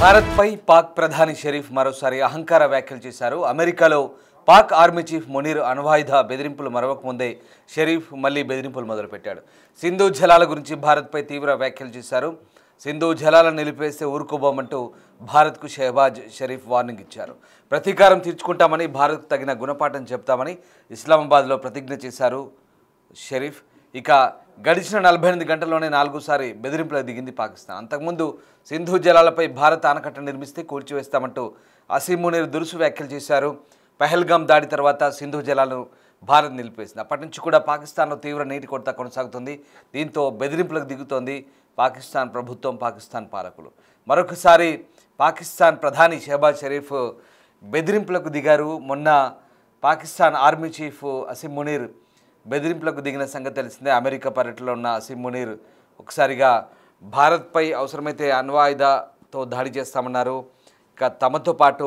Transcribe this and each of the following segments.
భారత్పై పాక్ ప్రధాని షరీఫ్ మరోసారి అహంకార వ్యాఖ్యలు చేశారు. అమెరికాలో పాక్ ఆర్మీ చీఫ్ మునీర్ అణ్వాయుధ బెదిరింపులు మరవక ముందే షరీఫ్ మళ్లీ బెదిరింపులు మొదలుపెట్టాడు. సింధు జలాల గురించి భారత్పై తీవ్ర వ్యాఖ్యలు చేశారు. సింధు జలాలను నిలిపేస్తే ఊరుకోబోమంటూ భారత్కు షెహబాజ్ షరీఫ్ వార్నింగ్ ఇచ్చారు. ప్రతీకారం తీర్చుకుంటామని, భారత్కు తగిన గుణపాఠం చెప్తామని ఇస్లామాబాద్లో ప్రతిజ్ఞ చేశారు షరీఫ్. ఇక గడిచిన 48 గంటల్లోనే 4సారి బెదిరింపులకు దిగింది పాకిస్తాన్. అంతకుముందు సింధు జలాలపై భారత్ ఆనకట్ట నిర్మిస్తే కూల్చివేస్తామంటూ అసీం మునీర్ దురుసు వ్యాఖ్యలు చేశారు. పహల్గామ్ దాడి తర్వాత సింధు జలాలను భారత్ నిలిపేసింది. అప్పటి నుంచి కూడా పాకిస్తాన్లో తీవ్ర నీటి కొరత కొనసాగుతుంది. దీంతో బెదిరింపులకు దిగుతోంది పాకిస్తాన్ ప్రభుత్వం, పాకిస్తాన్ పాలకులు. మరొకసారి పాకిస్తాన్ ప్రధాని షెహబాజ్ షరీఫ్ బెదిరింపులకు దిగారు. మొన్న పాకిస్తాన్ ఆర్మీ చీఫ్ అసీం మునీర్ బెదిరింపులకు దిగిన సంగతి తెలిసిందే. అమెరికా పర్యటనలో ఉన్న అసీం మునీర్ ఒకసారిగా భారత్పై అవసరమైతే అణ్వాయుధతో దాడి చేస్తామన్నారు. ఇక తమతో పాటు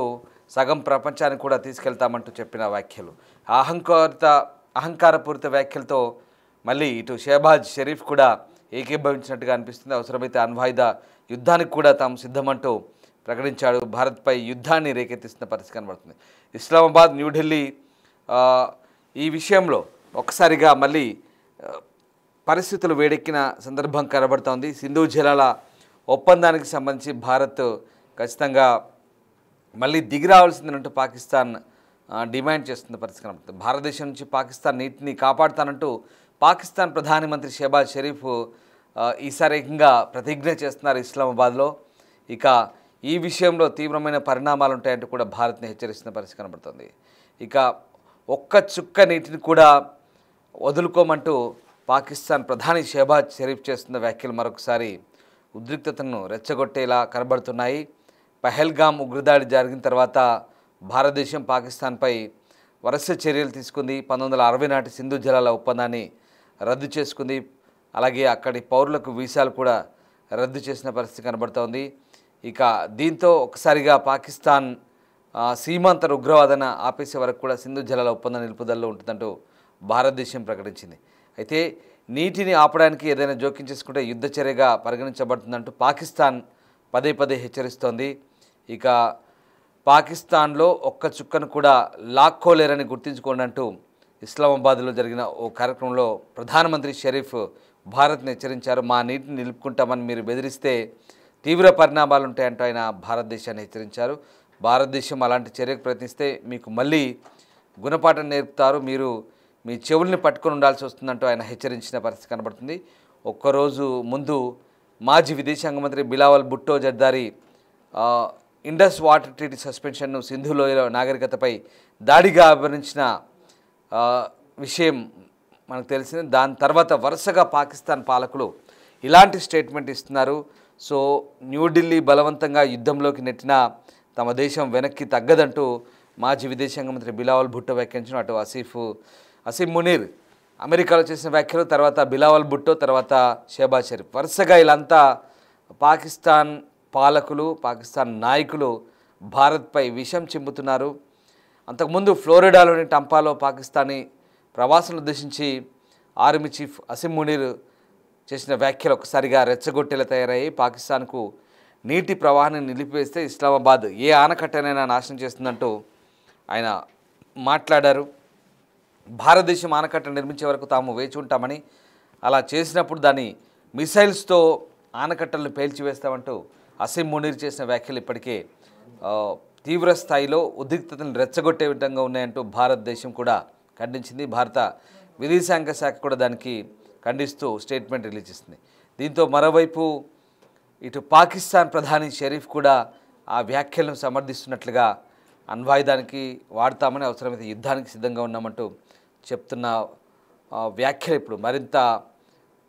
సగం ప్రపంచాన్ని కూడా తీసుకెళ్తామంటూ చెప్పిన వ్యాఖ్యలు, అహంకారపూరిత వ్యాఖ్యలతో మళ్ళీ ఇటు షెహబాజ్ షరీఫ్ కూడా ఏకీభవించినట్టుగా అనిపిస్తుంది. అవసరమైతే అణ్వాయుధ యుద్ధానికి కూడా తాము సిద్ధమంటూ ప్రకటించాడు. భారత్పై యుద్ధాన్ని రేకెత్తిస్తున్న పరిస్థితి కనబడుతుంది. ఇస్లామాబాద్, న్యూఢిల్లీ ఈ విషయంలో ఒకసారిగా మళ్ళీ పరిస్థితులు వేడెక్కిన సందర్భం కనబడుతోంది. సింధు జలాల ఒప్పందానికి సంబంధించి భారత్ ఖచ్చితంగా మళ్ళీ దిగి రావాల్సిందంటూ పాకిస్తాన్ డిమాండ్ చేస్తున్న పరిస్థితి కనబడుతుంది. భారతదేశం నుంచి పాకిస్తాన్ నీటిని కాపాడుతానంటూ పాకిస్తాన్ ప్రధానమంత్రి షెహబాజ్ షరీఫ్ ఈసారి ఏకంగా ప్రతిజ్ఞ చేస్తున్నారు ఇస్లామాబాద్లో. ఇక ఈ విషయంలో తీవ్రమైన పరిణామాలు ఉంటాయంటూ కూడా భారత్ని హెచ్చరిస్తున్న పరిస్థితి కనబడుతుంది. ఇక ఒక్క చుక్క నీటిని కూడా వదులుకోమంటూ పాకిస్తాన్ ప్రధాని షెహబాజ్ షరీఫ్ చేస్తున్న వ్యాఖ్యలు మరొకసారి ఉద్రిక్తతను రెచ్చగొట్టేలా కనబడుతున్నాయి. పహల్గామ్ ఉగ్రదాడి జరిగిన తర్వాత భారతదేశం పాకిస్తాన్పై వరుస చర్యలు తీసుకుంది. 1960 నాటి సింధు జలాల ఒప్పందాన్ని రద్దు చేసుకుంది. అలాగే అక్కడి పౌరులకు వీసాలు కూడా రద్దు చేసిన పరిస్థితి కనబడుతోంది. ఇక దీంతో ఒకసారిగా పాకిస్తాన్ సీమాంతర ఉగ్రవాదన ఆపేసే వరకు కూడా సింధు జలాల ఒప్పందం నిలుపుదలలో ఉంటుందంటూ భారతదేశం ప్రకటించింది. అయితే నీటిని ఆపడానికి ఏదైనా జోక్యం చేసుకుంటే యుద్ధ చర్యగా పరిగణించబడుతుందంటూ పాకిస్తాన్ పదే పదే హెచ్చరిస్తోంది. ఇక పాకిస్తాన్లో ఒక్క చుక్కను కూడా లాక్కోలేరని గుర్తించుకోండి అంటూ ఇస్లామాబాద్లో జరిగిన ఓ కార్యక్రమంలో ప్రధానమంత్రి షరీఫ్ భారత్ని హెచ్చరించారు. మా నీటిని నిలుపుకుంటామని మీరు బెదిరిస్తే తీవ్ర పరిణామాలు ఉంటాయంటూ ఆయన భారతదేశాన్ని హెచ్చరించారు. భారతదేశం అలాంటి చర్యకు ప్రయత్నిస్తే మీకు మళ్ళీ గుణపాఠం నేర్పుతారు, మీరు మీ చెవుల్ని పట్టుకొని ఉండాల్సి వస్తుందంటూ ఆయన హెచ్చరించిన పరిస్థితి కనబడుతుంది. ఒక్కరోజు ముందు మాజీ విదేశాంగ మంత్రి Bilawal Bhutto Zardari Indus water treaty సస్పెన్షన్ను సింధు లోయలో నాగరికతపై దాడిగా అభివర్ణించిన విషయం మనకు తెలిసింది. దాని తర్వాత వరుసగా పాకిస్తాన్ పాలకులు ఇలాంటి స్టేట్మెంట్ ఇస్తున్నారు. సో న్యూఢిల్లీ బలవంతంగా యుద్ధంలోకి నెట్టిన తమ దేశం వెనక్కి తగ్గదంటూ మాజీ విదేశాంగ మంత్రి బిలావల్ భుట్టో వ్యాఖ్యానించిన అటు అసీం మునీర్ అమెరికాలో చేసిన వ్యాఖ్యలు, తర్వాత బిలావల్ భుట్టో, తర్వాత షెహబాజ్ షరీఫ్ వరుసగా ఇలాంతా పాకిస్తాన్ పాలకులు, పాకిస్తాన్ నాయకులు భారత్పై విషం చిమ్ముతున్నారు. అంతకుముందు ఫ్లోరిడాలోని టంపాలో పాకిస్తానీ ప్రవాసులను ఉద్దేశించి ఆర్మీ చీఫ్ అసీం మునీర్ చేసిన వ్యాఖ్యలు ఒకసారిగా రెచ్చగొట్టేలా తయారయ్యాయి. పాకిస్తాన్కు నీటి ప్రవాహాన్ని నిలిపివేస్తే ఇస్లామాబాద్ ఏ ఆనకట్టనైనా నాశనం చేస్తుందంటూ ఆయన మాట్లాడారు. భారతదేశం ఆనకట్ట నిర్మించే వరకు తాము వేచి ఉంటామని, అలా చేసినప్పుడు దాన్ని మిసైల్స్తో ఆనకట్టలను పేల్చివేస్తామంటూ అసీం మునీర్ చేసిన వ్యాఖ్యలు ఇప్పటికే తీవ్ర స్థాయిలో ఉద్రిక్తతను రెచ్చగొట్టే విధంగా ఉన్నాయంటూ భారతదేశం కూడా ఖండించింది. భారత విదేశాంగ శాఖ కూడా దానికి ఖండిస్తూ స్టేట్మెంట్ రిలీజ్ చేసింది. దీంతో మరోవైపు ఇటు పాకిస్తాన్ ప్రధాని షరీఫ్ కూడా ఆ వ్యాఖ్యలను సమర్థిస్తున్నట్లుగా అణ్వాయుధానికి వాడతామని, అవసరమైతే యుద్ధానికి సిద్ధంగా ఉన్నామంటూ చెప్తున్న వ్యాఖ్యలు ఇప్పుడు మరింత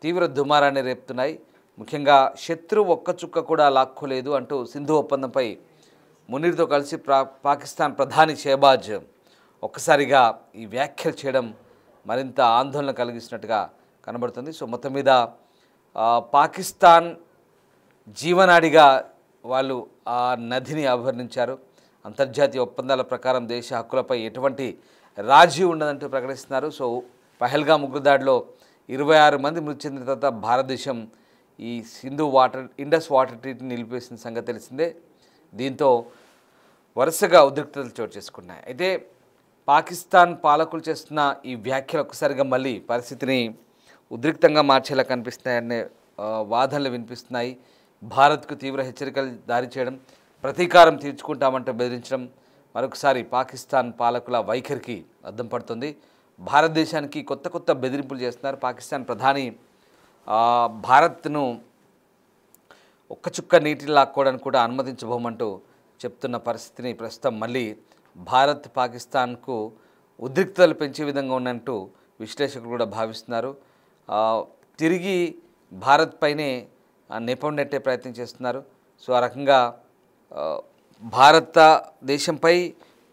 తీవ్ర దుమారాన్ని రేపుతున్నాయి. ముఖ్యంగా శత్రువు ఒక్క చుక్క కూడా లాక్కోలేదు అంటూ సింధు ఒప్పందంపై మునీర్తో కలిసి పాకిస్తాన్ ప్రధాని షెహబాజ్ ఒక్కసారిగా ఈ వ్యాఖ్యలు చేయడం మరింత ఆందోళన కలిగిస్తున్నట్టుగా కనబడుతుంది. సో మొత్తం మీద పాకిస్తాన్ జీవనాడిగా వాళ్ళు ఆ నదిని అభివర్ణించారు. అంతర్జాతీయ ఒప్పందాల ప్రకారం దేశ హక్కులపై ఎటువంటి రాజీ ఉండదంటూ ప్రకటిస్తున్నారు. సో పహల్గామ్ ఉగ్రదాడిలో 26 మంది మృతి చెందిన తర్వాత భారతదేశం ఈ ఇండస్ వాటర్ ట్రీటీని నిలిపేసిన సంగతి తెలిసిందే. దీంతో వరుసగా ఉద్రిక్తతలు చోటు చేసుకున్నాయి. అయితే పాకిస్తాన్ పాలకులు చేస్తున్న ఈ వ్యాఖ్యలు ఒక్కసారిగా మళ్ళీ పరిస్థితిని ఉద్రిక్తంగా మార్చేలా కనిపిస్తున్నాయనే వాదనలు వినిపిస్తున్నాయి. భారత్కు తీవ్ర హెచ్చరికలు జారీ చేయడం, ప్రతీకారం తీర్చుకుంటామంటూ బెదిరించడం మరొకసారి పాకిస్తాన్ పాలకుల వైఖరికి అద్దం పడుతుంది. భారతదేశానికి కొత్త కొత్త బెదిరింపులు చేస్తున్నారు. పాకిస్తాన్ ప్రధాని భారత్ను ఒక్క చుక్క నీటిని లాక్కోవడానికి కూడా అనుమతించబోమంటూ చెప్తున్న పరిస్థితిని ప్రస్తుతం మళ్ళీ భారత్ పాకిస్తాన్కు ఉద్రిక్తతలు పెంచే విధంగా ఉన్నట్టు విశ్లేషకులు కూడా భావిస్తున్నారు. తిరిగి భారత్ పైనే నెపం నెట్టే ప్రయత్నం చేస్తున్నారు. సో ఆ రకంగా భారతదేశంపై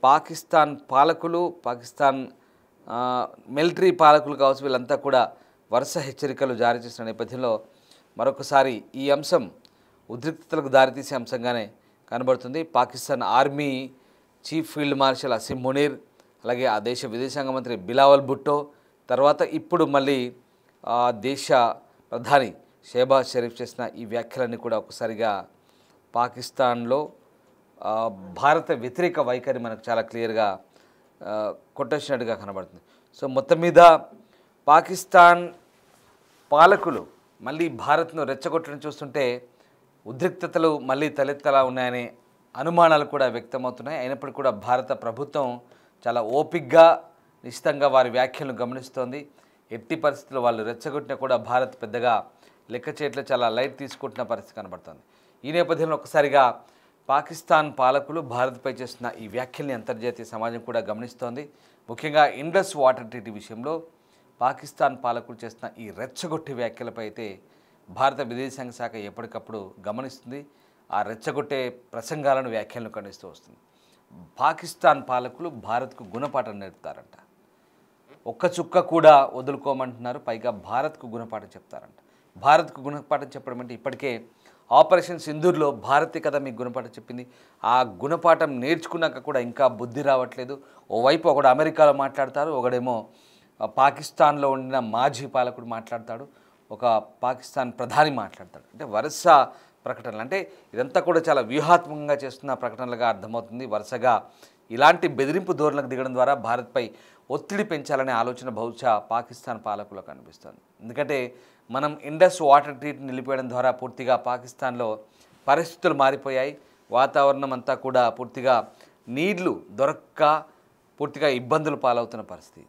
పాకిస్తాన్ పాలకులు, పాకిస్తాన్ మిలిటరీ పాలకులు కావచ్చు, వీళ్ళంతా కూడా వరుస హెచ్చరికలు జారీ చేసిన నేపథ్యంలో మరొకసారి ఈ అంశం ఉద్రిక్తతలకు దారితీసే అంశంగానే కనబడుతుంది. Pakistan army chief field marshal Asim Munir, అలాగే ఆ దేశ విదేశాంగ మంత్రి బిలావల్ భుట్టో, తర్వాత ఇప్పుడు మళ్ళీ దేశ ప్రధాని షెహబాజ్ షరీఫ్ చేసిన ఈ వ్యాఖ్యలన్నీ కూడా ఒకసారిగా పాకిస్తాన్లో భారత వ్యతిరేక వైఖరి మనకు చాలా క్లియర్గా కొట్టేసినట్టుగా కనబడుతుంది. సో మొత్తం మీద పాకిస్తాన్ పాలకులు మళ్ళీ భారత్ను రెచ్చగొట్టడం చూస్తుంటే ఉద్రిక్తతలు మళ్ళీ తలెత్తలా ఉన్నాయనే అనుమానాలు కూడా వ్యక్తమవుతున్నాయి. అయినప్పటికీ కూడా భారత ప్రభుత్వం చాలా ఓపిక్గా నిశ్చితంగా వారి వ్యాఖ్యలను గమనిస్తోంది. ఎట్టి పరిస్థితుల్లో వాళ్ళు రెచ్చగొట్టినా కూడా భారత్ పెద్దగా లెక్క చేయట్లో చాలా లైట్ తీసుకుంటున్న పరిస్థితి కనబడుతుంది. ఈ నేపథ్యంలో ఒకసారిగా పాకిస్తాన్ పాలకులు భారత్పై చేస్తున్న ఈ వ్యాఖ్యల్ని అంతర్జాతీయ సమాజం కూడా గమనిస్తోంది. ముఖ్యంగా ఇండస్ వాటర్ ట్రీటీ విషయంలో పాకిస్తాన్ పాలకులు చేస్తున్న ఈ రెచ్చగొట్టే వ్యాఖ్యలపై అయితే భారత విదేశాంగ శాఖ ఎప్పటికప్పుడు గమనిస్తుంది. ఆ రెచ్చగొట్టే ప్రసంగాలను, వ్యాఖ్యలను ఖండిస్తూ వస్తుంది. పాకిస్తాన్ పాలకులు భారత్కు గుణపాఠం నేర్పుతారంట. ఒక్క చుక్క కూడా వదులుకోమంటున్నారు. పైగా భారత్కు గుణపాఠం చెప్తారంట. భారత్కు గుణపాఠం చెప్పడం అంటే ఇప్పటికే ఆపరేషన్ సింధూర్లో భారతే కదా మీకు గుణపాఠం చెప్పింది. ఆ గుణపాఠం నేర్చుకున్నాక కూడా ఇంకా బుద్ధి రావట్లేదు. ఓవైపు ఒకడు అమెరికాలో మాట్లాడతారు, ఒకడేమో పాకిస్తాన్లో ఉండిన మాజీ పాలకుడు మాట్లాడతాడు, ఒక పాకిస్తాన్ ప్రధాని మాట్లాడతాడు. అంటే వరుస ప్రకటనలు, అంటే ఇదంతా కూడా చాలా వ్యూహాత్మకంగా చేస్తున్న ప్రకటనలుగా అర్థమవుతుంది. వరుసగా ఇలాంటి బెదిరింపు ధోరణులకు దిగడం ద్వారా భారత్పై ఒత్తిడి పెంచాలనే ఆలోచన బహుశా పాకిస్తాన్ పాలకులకు కనిపిస్తుంది. ఎందుకంటే మనం ఇండస్ వాటర్ ట్రీట్ నిలిపేయడం ద్వారా పూర్తిగా పాకిస్తాన్లో పరిస్థితులు మారిపోయాయి. వాతావరణం అంతా కూడా పూర్తిగా నీళ్లు దొరక్క పూర్తిగా ఇబ్బందులు పాలవుతున్న పరిస్థితి.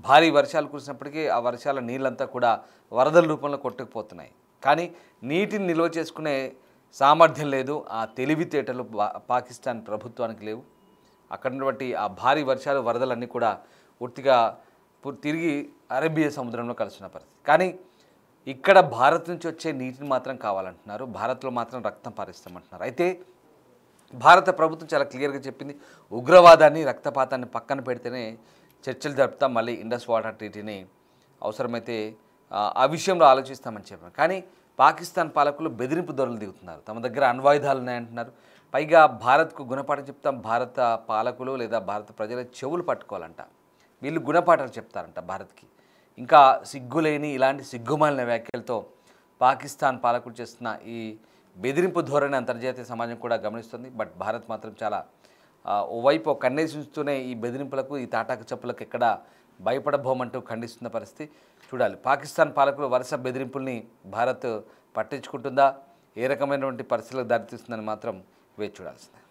భారీ వర్షాలు కురిసినప్పటికీ ఆ వర్షాల నీళ్ళంతా కూడా వరదల రూపంలో కొట్టుకుపోతున్నాయి. కానీ నీటిని నిల్వ చేసుకునే సామర్థ్యం లేదు, ఆ తెలివితేటలు పాకిస్తాన్ ప్రభుత్వానికి లేవు. అక్కడ ఉన్నటువంటి ఆ భారీ వర్షాలు, వరదలన్నీ కూడా పూర్తిగా తిరిగి అరేబియా సముద్రంలో కలుస్తున్న పరిస్థితి. కానీ ఇక్కడ భారత్ నుంచి వచ్చే నీటిని మాత్రం కావాలంటున్నారు, భారత్లో మాత్రం రక్తం పారిస్తామంటున్నారు. అయితే భారత ప్రభుత్వం చాలా క్లియర్గా చెప్పింది, ఉగ్రవాదాన్ని, రక్తపాతాన్ని పక్కన పెడితేనే చర్చలు జరుపుతాం, మళ్ళీ ఇండస్ వాటర్ ట్రీటీని అవసరమైతే ఆ విషయంలో ఆలోచిస్తామని చెప్పారు. కానీ పాకిస్తాన్ పాలకులు బెదిరింపు ధోరణులు దిగుతున్నారు. తమ దగ్గర అణ్వాయుధాలు ఉన్నాయంటున్నారు. పైగా భారత్కు గుణపాఠం చెప్తాం, భారత పాలకులు లేదా భారత ప్రజల చెవులు పట్టుకోవాలంట. వీళ్ళు గుణపాఠాలు చెప్తారంట భారత్కి. ఇంకా సిగ్గులేని ఇలాంటి సిగ్గుమాలిన వ్యాఖ్యలతో పాకిస్తాన్ పాలకులు చేస్తున్న ఈ బెదిరింపు ధోరణి అంతర్జాతీయ సమాజం కూడా గమనిస్తుంది. బట్ భారత్ మాత్రం చాలా ఓవైపు కన్నేసి ఉంచుతూనే ఈ బెదిరింపులకు, ఈ తాటాకు చెప్పులకు ఎక్కడ భయపడబోమంటూ ఖండిస్తున్న పరిస్థితి. చూడాలి పాకిస్తాన్ పాలకులు వరుస బెదిరింపుల్ని భారత్ పట్టించుకుంటుందా, ఏ రకమైనటువంటి పరిస్థితులకు దారితీస్తుందని మాత్రం వేచి చూడాల్సిందే.